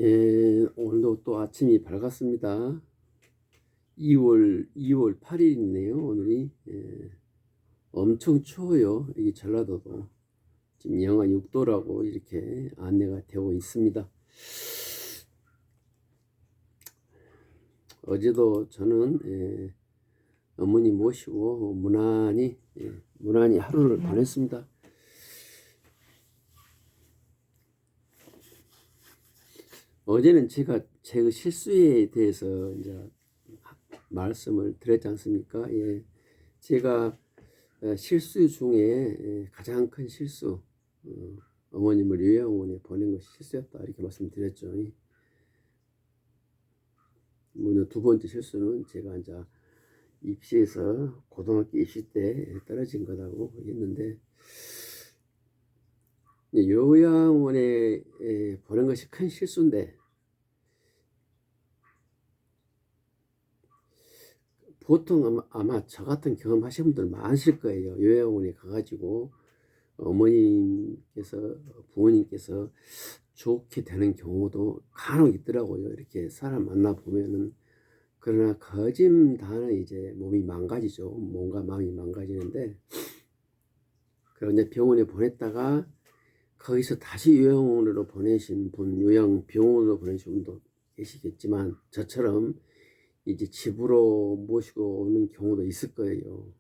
예, 오늘도 또 아침이 밝았습니다. 2월 8일이네요, 오늘이. 예, 엄청 추워요. 여기 전라도도. 지금 영하 6도라고 이렇게 안내가 되고 있습니다. 어제도 저는 어머니 모시고 무난히 하루를 보냈습니다. 어제는 제가 제 실수에 대해서 이제 말씀을 드렸지 않습니까? 예, 제가 실수 중에 가장 큰 실수, 어머님을 요양원에 보낸 것이 실수였다 이렇게 말씀드렸죠. 물론 두 번째 실수는 제가 이제 입시에서 고등학교 입시 때 떨어진 거라고 했는데, 요양원에 보낸 것이 큰 실수인데, 보통 아마 저 같은 경험 하신 분들 많으실 거예요. 요양원에 가가지고 어머님께서, 부모님께서 좋게 되는 경우도 간혹 있더라고요. 이렇게 사람 만나 보면은. 그러나 거짓다는 이제 몸이 망가지죠. 몸과 마음이 망가지는데, 그런데 병원에 보냈다가 거기서 다시 요양원으로 보내신 분, 요양병원으로 보내신 분도 계시겠지만, 저처럼 이제 집으로 모시고 오는 경우도 있을 거예요.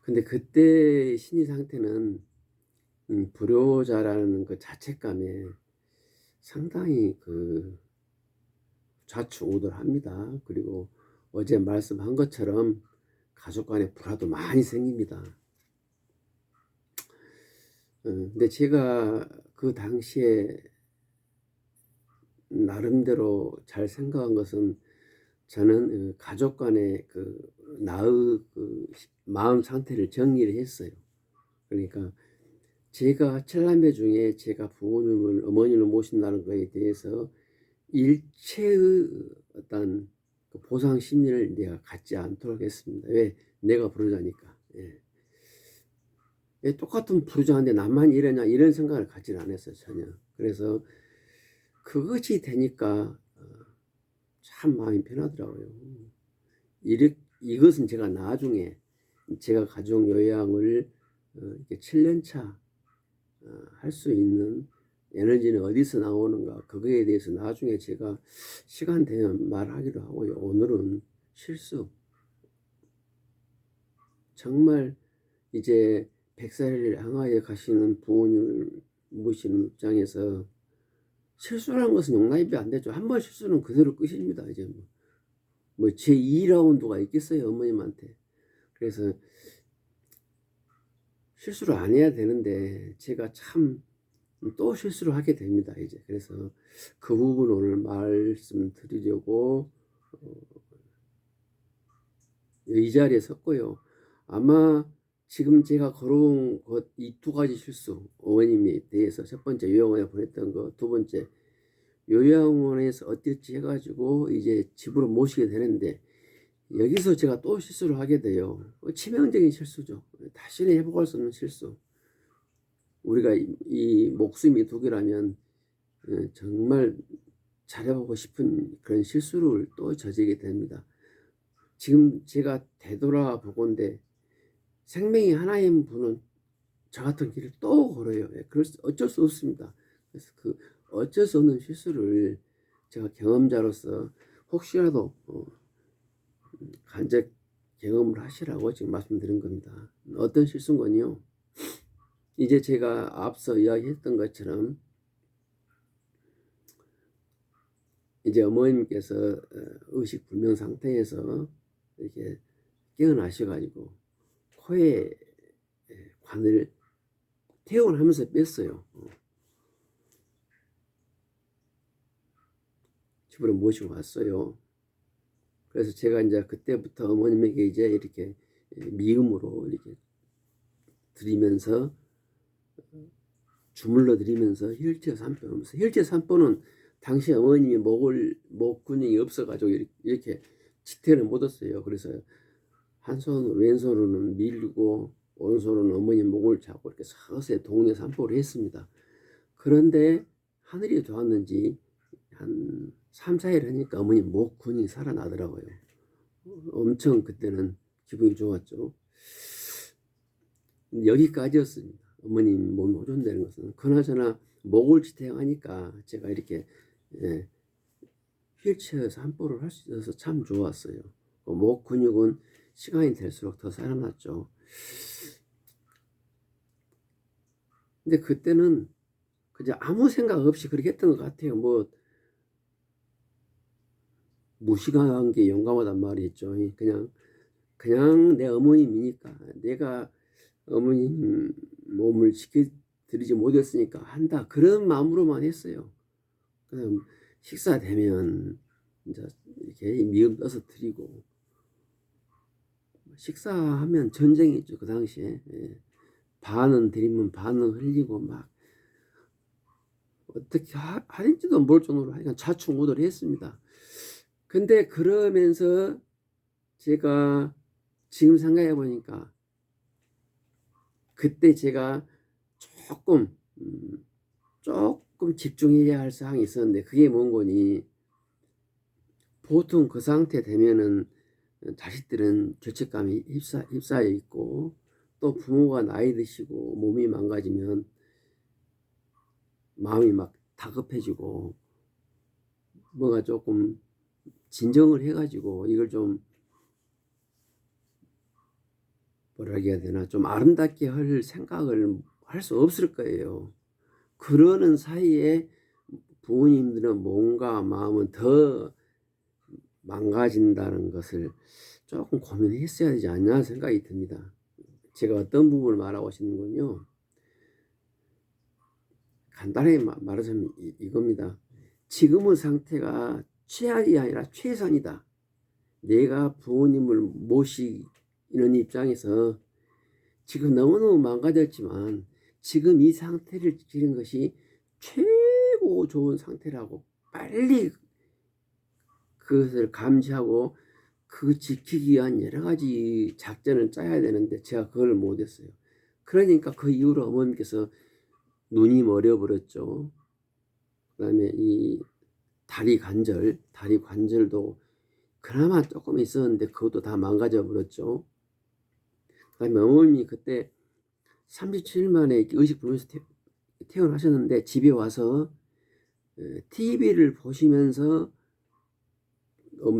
근데 그때 심리 상태는 불효자라는 그 자책감에 상당히 그 좌충우돌합니다. 그리고 어제 말씀한 것처럼 가족 간의 불화도 많이 생깁니다. 근데 제가 그 당시에 나름대로 잘 생각한 것은, 저는 가족 간의 나의 마음 상태를 정리를 했어요. 그러니까 제가 7남매 중에 제가 어머니를 모신다는 것에 대해서 일체의 어떤 보상 심리를 내가 갖지 않도록 했습니다. 왜? 내가 부르자니까. 왜 똑같은 부르자인데 나만 이러냐, 이런 생각을 갖지는 않았어요, 전혀. 그래서 그것이 되니까 참 마음이 편하더라고요. 이것은 제가 나중에 제가 가족 요양을 이렇게 7년차 할 수 있는 에너지는 어디서 나오는가, 그거에 대해서 나중에 제가 시간 되면 말하기로 하고요. 오늘은 실수. 정말 이제 100살을 향하여 가시는 부모님을 모시는 입장에서 실수라는 것은 용납이 안 되죠. 한 번 실수는 그대로 끝입니다. 이제 뭐 제 2라운드가 있겠어요, 어머님한테. 그래서 실수를 안 해야 되는데 제가 참 또 실수를 하게 됩니다, 이제. 그래서 그 부분 오늘 말씀드리려고 이 자리에 섰고요. 아마 지금 제가 걸어온 것, 이 두 가지 실수, 어머님에 대해서 첫 번째 요양원에 보냈던 거, 두 번째 요양원에서 어땠지 해가지고 이제 집으로 모시게 되는데, 여기서 제가 또 실수를 하게 돼요. 치명적인 실수죠. 다시는 회복할 수 없는 실수. 우리가 이 목숨이 두 개라면 정말 잘해보고 싶은 그런 실수를 또 저지르게 됩니다. 지금 제가 되돌아보건대 생명이 하나인 분은 저 같은 길을 또 걸어요. 어쩔 수 없습니다. 그래서 그 어쩔 수 없는 실수를 제가 경험자로서 혹시라도 간접 경험을 하시라고 지금 말씀드린 겁니다. 어떤 실수인 건요? 이제 제가 앞서 이야기했던 것처럼 이제 어머님께서 의식 불명 상태에서 이렇게 깨어나셔가지고 코에 관을 퇴원하면서 뺐어요. 집으로 모시고 왔어요. 그래서 제가 이제 그때부터 어머님에게 이제 이렇게 미음으로 이렇게 드리면서, 주물러 드리면서 힐제 산보 하면서, 힐제 산보는 당시 어머님이 목 근육이 없어가지고 이렇게 지탱을 못했어요. 그래서 왼손으로는 밀고 오른손으로는 어머님 목을 잡고 이렇게 서서히 동네 산보를 했습니다. 그런데 하늘이 좋았는지 한 3, 4일 하니까 어머니 목 근육이 살아나더라고요. 엄청 그때는 기분이 좋았죠. 여기까지였습니다. 어머님 몸이 호전되는 것은. 그나저나 목을 지탱하니까 제가 이렇게 휠체어에서 한보를 할 수 있어서 참 좋았어요. 목 근육은 시간이 될수록 더 살아났죠. 근데 그때는 그냥 아무 생각 없이 그렇게 했던 것 같아요. 뭐 무식한 게 용감하단 말이 있죠. 그냥 내 어머님이니까 내가 어머님 몸을 지켜드리지 못했으니까 한다. 그런 마음으로만 했어요. 그냥 식사 되면 이제 이렇게 미음 떠서 드리고, 식사하면 전쟁이 있죠. 그 당시에. 반은 드리면 반은 흘리고 막 어떻게 하는지도 모를 정도로 하여간 좌충우돌 했습니다. 근데 그러면서 제가 지금 생각해 보니까 그때 제가 조금 집중해야 할 사항이 있었는데, 그게 뭔 거니, 보통 그 상태 되면은 자식들은 죄책감이 휩싸여 있고, 또 부모가 나이 드시고 몸이 망가지면 마음이 막 다급해지고, 뭔가 조금 진정을 해가지고 이걸 좀 뭐라 해야 되나, 좀 아름답게 할 생각을 할 수 없을 거예요. 그러는 사이에 부모님들은 몸과 마음은 더 망가진다는 것을 조금 고민했어야 되지 않나 생각이 듭니다. 제가 어떤 부분을 말하고 싶는군요. 간단하게 말하자면 이겁니다. 지금의 상태가 최악이 아니라 최선이다. 내가 부모님을 모시는 입장에서 지금 너무너무 망가졌지만 지금 이 상태를 지키는 것이 최고 좋은 상태라고, 빨리 그것을 감지하고 그 지키기 위한 여러 가지 작전을 짜야 되는데 제가 그걸 못했어요. 그러니까 그 이후로 어머님께서 눈이 머려버렸죠. 그 다음에 이 다리 관절도 그나마 조금 있었는데 그것도 다 망가져 버렸죠. 그 다음에 어머님이 그때 37일 만에 의식불명에서 퇴원하셨는데, 집에 와서 TV를 보시면서,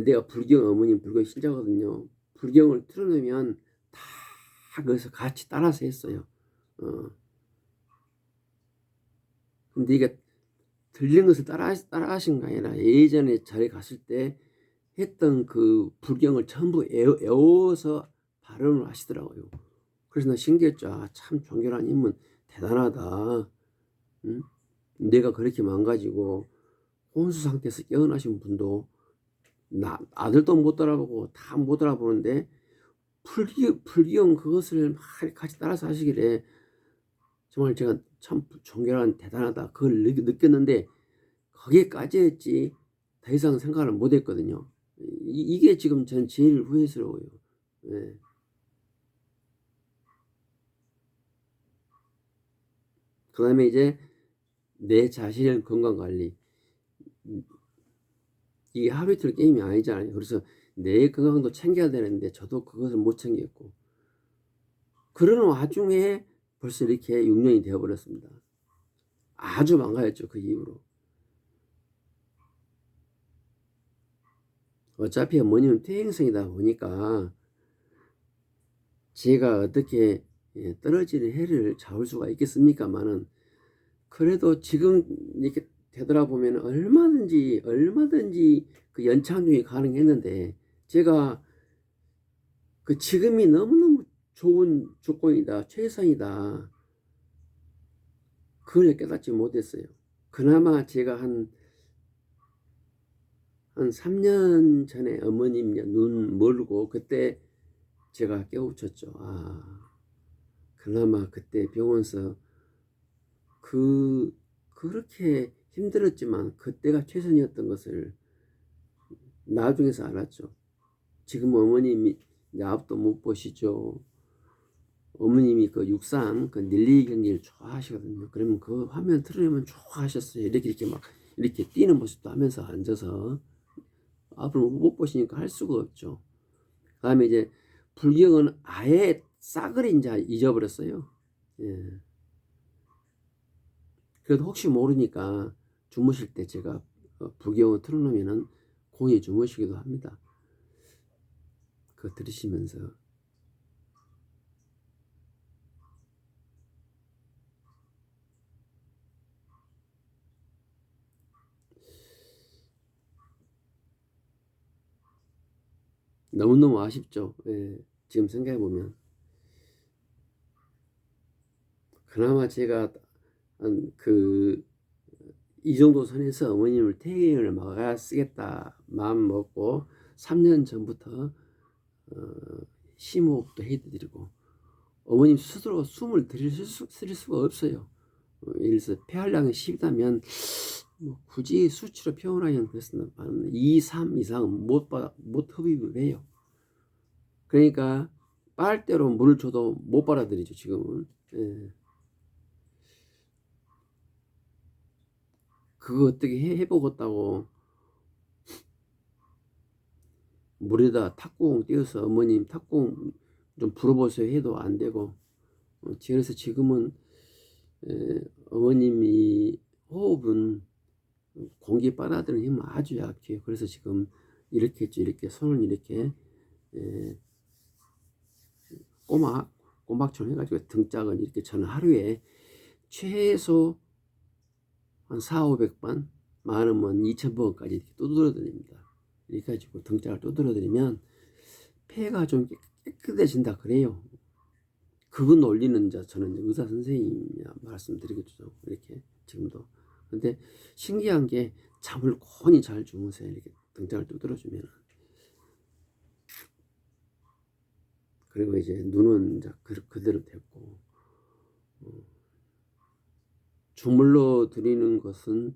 내가 어머님 불교 신자거든요. 불경을 틀어놓으면 다 거기서 같이 따라서 했어요. 근데 이게 들린 것을 따라하신 거 아니라 예전에 절에 갔을 때 했던 그 불경을 전부 외워서 발음을 하시더라고요. 그래서 나 신기했죠. 아, 참 존경하는 인문 대단하다. 응? 내가 그렇게 망가지고 혼수 상태에서 깨어나신 분도 아들도 못 알아보고 다 못 알아보는데 불경 그것을 막 같이 따라서 하시길래 정말 제가 참 존경하는 대단하다, 그걸 느꼈는데 거기까지 했지 더 이상 생각을 못 했거든요. 이게 지금 전 제일 후회스러워요. 네. 그 다음에 이제 내 자신의 건강관리, 이게 하루 이틀 게임이 아니잖아요. 그래서 내 건강도 챙겨야 되는데 저도 그것을 못 챙겼고, 그러는 와중에 벌써 이렇게 6년이 되어버렸습니다. 아주 망가졌죠. 그 이후로. 어차피 어머님은 퇴행성이다 보니까 제가 어떻게 떨어지는 해를 잡을 수가 있겠습니까마는, 그래도 지금 이렇게 되돌아보면 얼마든지 그 연착륙이 가능했는데, 제가 그 지금이 너무너무 좋은 조건이다, 최선이다, 그걸 깨닫지 못했어요. 그나마 제가 한 3년 전에 어머님 눈 멀고 그때 제가 깨우쳤죠. 아, 그나마 그때 병원에서 그렇게 힘들었지만 그때가 최선이었던 것을 나중에서 알았죠. 지금 어머님이 이제 앞도 못 보시죠. 어머님이 그 육상 그 릴레이 경기를 좋아하시거든요. 그러면 그 화면 틀어놓으면 좋아하셨어요. 이렇게 막 이렇게 뛰는 모습도 하면서 앉아서 앞으로 못 보시니까 할 수가 없죠. 그 다음에 이제 불경은 아예 싸그리 이제 잊어버렸어요. 예. 그래도 혹시 모르니까 주무실 때 제가 불경을 틀어놓으면은 공히 주무시기도 합니다. 그거 들으시면서. 너무너무 아쉽죠. 예. 지금 생각해보면. 그나마 제가 이 정도 선에서 어머님을 퇴행을 막아 쓰겠다 마음 먹고 3년 전부터 심호흡도 해드리고 어머님 스스로 숨을 들일 수가 없어요. 예를 들어서 폐활량이 10이다면 뭐 굳이 수치로 표현하면 그렇습니다. 2, 3 이상은 못 흡입을 해요. 그러니까 빨대로 물을 줘도 못 빨아들이죠 지금은. 예. 그거 어떻게 해보겠다고 물에다 탁구공 띄워서 어머님 탁구공 좀 불어보세요 해도 안 되고 그래서 지금은 어머님이 호흡은 공기 빨아들이는 힘은 아주 약해요. 그래서 지금 이렇게 했죠. 이렇게 손을 이렇게 꼬막처럼 해가지고 등짝은 이렇게 저는 하루에 최소 한 400~500번 많으면 2000번까지 이렇게 두드려 드립니다. 이렇게 가지고 등짝을 두드려 드리면 폐가 좀 깨끗해진다 그래요. 그거 논리는 저는 의사 선생님이 말씀드리겠죠. 이렇게 지금도. 근데 신기한 게 잠을 곤히 잘 주무세요. 이렇게 등짝을 두드려주면. 그리고 이제 눈은 이제 그대로 됐고 주물러 드리는 것은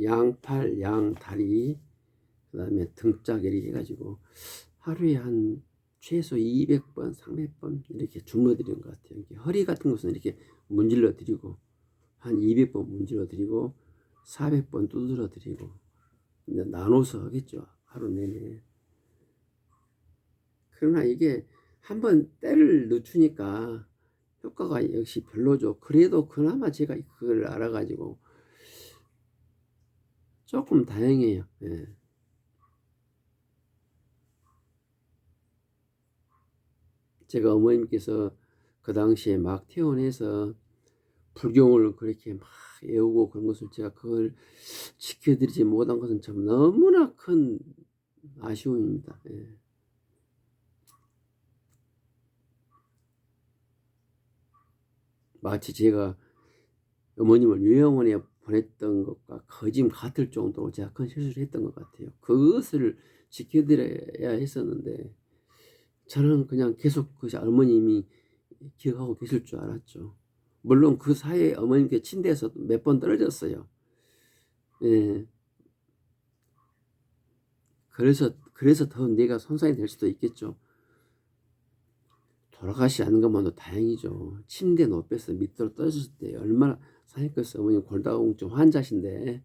양팔, 양다리, 그 다음에 등짝 이렇게 해가지고 하루에 한 최소 200번, 300번 이렇게 주물러 드리는 것 같아요. 이렇게 허리 같은 것은 이렇게 문질러 드리고 한 200번 문질러 드리고 400번 두드려 드리고 이제 나눠서 하겠죠. 하루 내내. 그러나 이게 한번 때를 늦추니까 효과가 역시 별로죠. 그래도 그나마 제가 그걸 알아가지고 조금 다행이에요. 예. 제가 어머님께서 그 당시에 막 퇴원해서 불경을 그렇게 막 애우고 그런 것을 제가 그걸 지켜드리지 못한 것은 참 너무나 큰 아쉬움입니다. 예. 마치 제가 어머님을 요양원에 보냈던 것과 거짓 같을 정도로 제가 큰 실수를 했던 것 같아요. 그것을 지켜드려야 했었는데 저는 그냥 계속 그 어머님이 기억하고 계실 줄 알았죠. 물론 그 사이에 어머님께 침대에서 몇 번 떨어졌어요. 예. 그래서 더 내가 손상이 될 수도 있겠죠. 돌아가시 않은 것만도 다행이죠. 침대 높여서 밑으로 떨어졌을 때 얼마나 상했겠어요. 어머님 골다공증 환자신데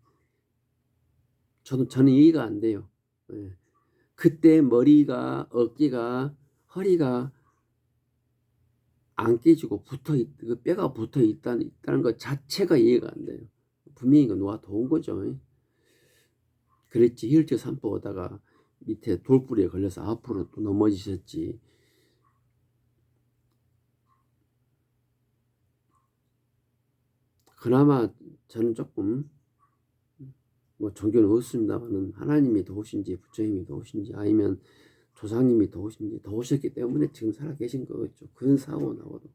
저는 이해가 안 돼요. 예. 그때 머리가 어깨가 허리가 안 깨지고 그 뼈가 붙어 있다는 것 자체가 이해가 안 돼요. 분명히 이거 누가 도운 거죠. 그랬지 휠체어 산보 오다가 밑에 돌부리에 걸려서 앞으로 또 넘어지셨지. 그나마 저는 조금 뭐 종교는 없습니다만은 하나님이 도우신지 부처님이 도우신지 아니면 조상님이 도우신지 도우셨기 때문에 지금 살아 계신 거겠죠. 큰 사고 나고도.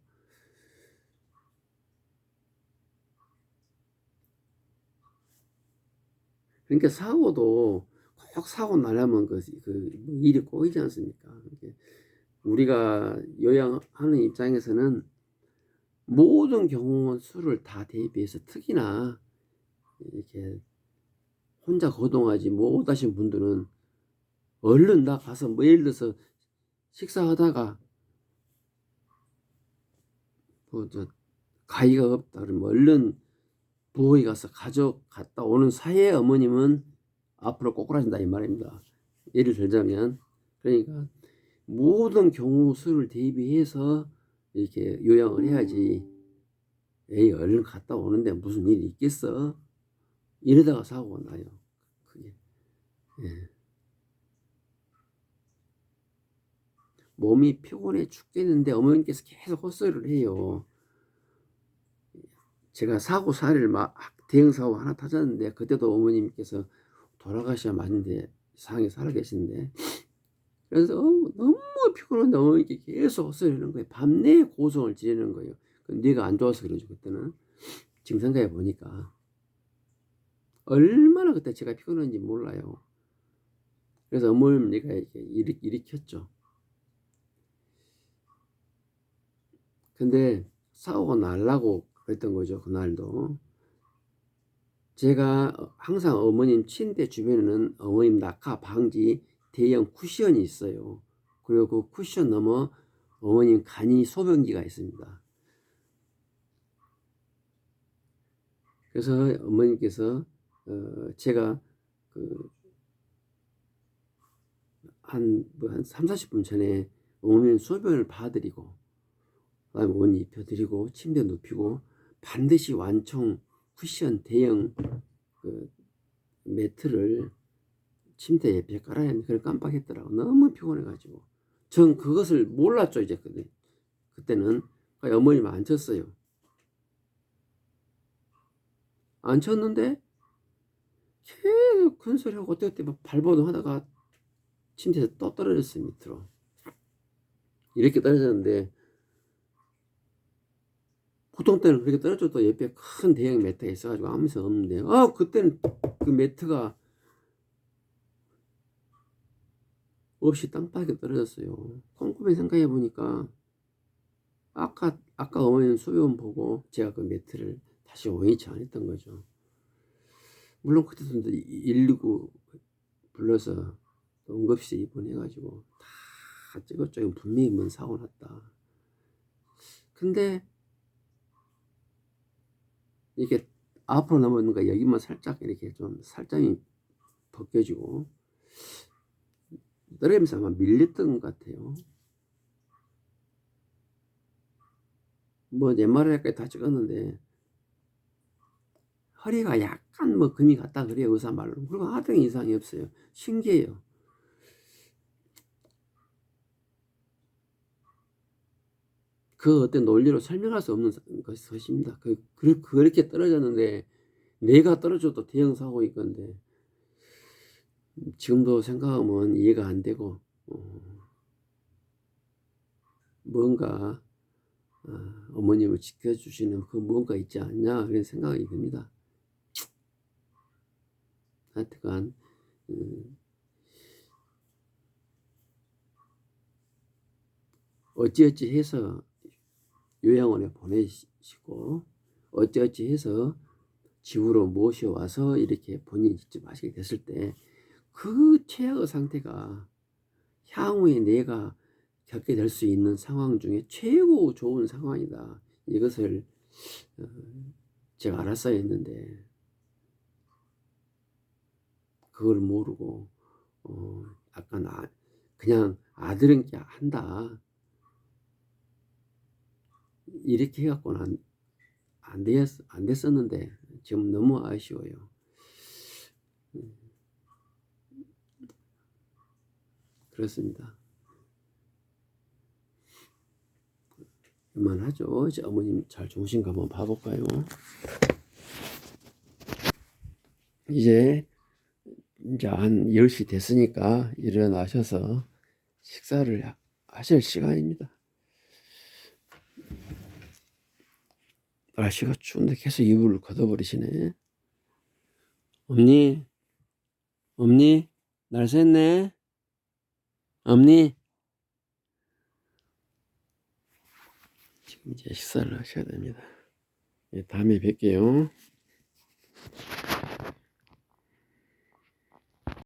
그러니까 사고도 꼭 사고 나려면 그 일이 꼬이지 않습니까? 우리가 요양하는 입장에서는 모든 경우 수를 다 대비해서 특히나 이렇게 혼자 거동하지 못하신 분들은 얼른 나가서 뭐 예를 들어서 식사하다가 뭐 가위가 없다 그러면 얼른 부엌에 가서 가져갔다 오는 사이에 어머님은 앞으로 꼬꾸라진다 이 말입니다. 예를 들자면 그러니까 모든 경우 수를 대비해서 이렇게 요양을 해야지. 에이 얼른 갔다 오는데 무슨 일이 있겠어? 이러다가 사고가 나요. 그게. 예. 몸이 피곤해 죽겠는데 어머님께서 계속 헛소리를 해요. 제가 사고를 막 대형 사고 하나 터졌는데 그때도 어머님께서 돌아가셔야 맞는데 상황에 살아 계신데 그래서 너무 피곤한데 어머니께 계속 헛소리 하는 거예요. 밤내 고성을 지르는 거예요. 뇌가 안 좋아서 그러죠 그때는. 지금 생각해 보니까 얼마나 그때 제가 피곤한지 몰라요. 그래서 어머님 내가 이렇게 일으켰죠. 근데 사고가 날라고 그랬던 거죠 그날도. 제가 항상 어머님 침대 주변에는 어머님 낙하 방지 대형 쿠션이 있어요. 그리고 그 쿠션 넘어 어머님 간이 소변기가 있습니다. 그래서 어머님께서 제가 한 3, 40분 전에 어머님 소변을 봐드리고 그다음에 옷 입혀드리고 침대 눕히고 반드시 완청 쿠션 대형 매트를 침대 옆에 깔아야 하는데 그걸 깜빡했더라고. 너무 피곤해가지고. 전 그것을 몰랐죠 이제 그때는. 어머님 안 쳤어요. 안 쳤는데 계속 큰 소리하고 어떻게 막 발버둥 하다가 침대에서 또 떨어졌어요 밑으로. 이렇게 떨어졌는데 보통 때는 그렇게 떨어져도 옆에 큰 대형 매트가 있어가지고 아무 이상 없는데 그때는 그 매트가 없이 땅바닥에 떨어졌어요. 꼼꼼히 생각해 보니까 아까 어머니는 소변 보고 제가 그 매트를 다시 원위치 안 했던 거죠. 물론 그때도 119 불러서 응급실에 입원해가지고 다 찍었죠. 분명히 뭔 사고 났다. 근데 이게 앞으로 넘어오는가 여기만 살짝 이렇게 좀 살짝이 벗겨지고 떨어지면서 아마 밀렸던 것 같아요. 뭐 MRI까지 다 찍었는데 허리가 약간 뭐 금이 갔다 그래요 의사 말로. 그리고 아무 이상이 없어요. 신기해요. 그 어떤 논리로 설명할 수 없는 것입니다. 그렇게 떨어졌는데 내가 떨어져도 대형 사고일 건데 지금도 생각하면 이해가 안 되고 뭔가 어머님을 지켜주시는 그 뭔가 있지 않냐 그런 생각이 듭니다. 하여튼간 어찌어찌 해서 요양원에 보내시고 어찌어찌 해서 집으로 모셔와서 이렇게 본인이 직접 하시게 됐을 때 그 최악의 상태가 향후에 내가 겪게 될 수 있는 상황 중에 최고 좋은 상황이다. 이것을 제가 알았어야 했는데 그걸 모르고 약간 그냥 아들은 한다 이렇게 해갖고는 안 됐었는데 지금 너무 아쉬워요. 그렇습니다. 그만하죠. 이제 어머님 잘 주무신가 한번 봐볼까요? 이제 한 10시 됐으니까 일어나셔서 식사를 하실 시간입니다. 날씨가 추운데 계속 이불을 걷어버리시네. 엄니 날 샜네. 엄니 지금 이제 식사를 하셔야 됩니다. 다음에 뵐게요.